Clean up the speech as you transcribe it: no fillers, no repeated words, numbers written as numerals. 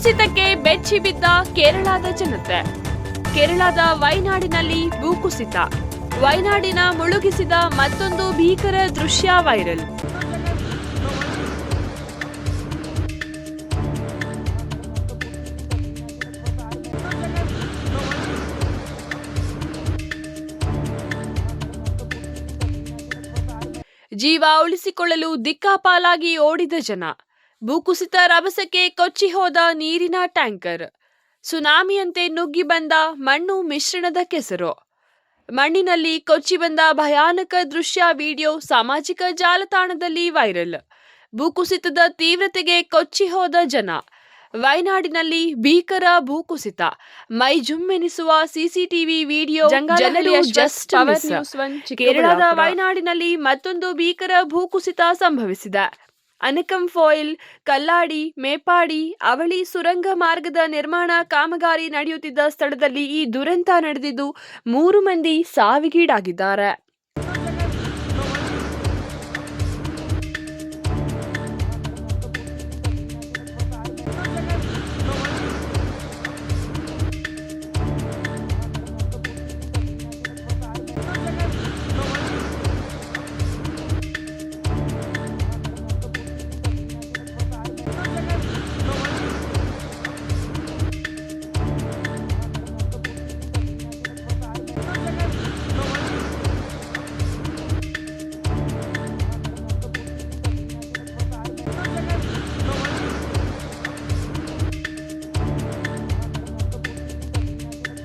ಭೂಕುಸಿತಕ್ಕೆ ಬೆಚ್ಚಿ ಬಿದ್ದ ಕೇರಳದ ಜನತೆ. ಕೇರಳದ ವೈನಾಡಿನಲ್ಲಿ ಭೂಕುಸಿತ. ವೈನಾಡಿನ ಮುಳುಗಿಸಿದ ಮತ್ತೊಂದು ಭೀಕರ ದೃಶ್ಯ ವೈರಲ್. ಜೀವ ಉಳಿಸಿಕೊಳ್ಳಲು ದಿಕ್ಕಾಪಾಲಾಗಿ ಓಡಿದ ಜನ. ಭೂಕುಸಿತ ರಭಸಕ್ಕೆ ಕೊಚ್ಚಿ ಹೋದ ನೀರಿನ ಟ್ಯಾಂಕರ್. ಸುನಾಮಿಯಂತೆ ನುಗ್ಗಿ ಬಂದ ಮಣ್ಣು ಮಿಶ್ರಣದ ಕೆಸರು. ಮಣ್ಣಿನಲ್ಲಿ ಕೊಚ್ಚಿ ಬಂದ ಭಯಾನಕ ದೃಶ್ಯ ವಿಡಿಯೋ ಸಾಮಾಜಿಕ ಜಾಲತಾಣದಲ್ಲಿ ವೈರಲ್. ಭೂಕುಸಿತದ ತೀವ್ರತೆಗೆ ಕೊಚ್ಚಿ ಹೋದ ಜನ. ವೈನಾಡಿನಲ್ಲಿ ಭೀಕರ ಭೂಕುಸಿತ. ಮೈ ಜುಮ್ಮೆನಿಸುವ ಸಿಸಿಟಿವಿ ವಿಡಿಯೋ. ಕೇರಳದ ವೈನಾಡಿನಲ್ಲಿ ಮತ್ತೊಂದು ಭೀಕರ ಭೂಕುಸಿತ ಸಂಭವಿಸಿದೆ. ಅನಕಂಫಾಯಿಲ್, ಕಲ್ಲಾಡಿ, ಮೇಪಾಡಿ, ಅವಳಿ ಸುರಂಗ ಮಾರ್ಗದ ನಿರ್ಮಾಣ ಕಾಮಗಾರಿ ನಡೆಯುತ್ತಿದ್ದ ಸ್ಥಳದಲ್ಲಿ ಈ ದುರಂತ ನಡೆದಿದ್ದು 3 ಮಂದಿ ಸಾವಿಗೀಡಾಗಿದ್ದಾರೆ.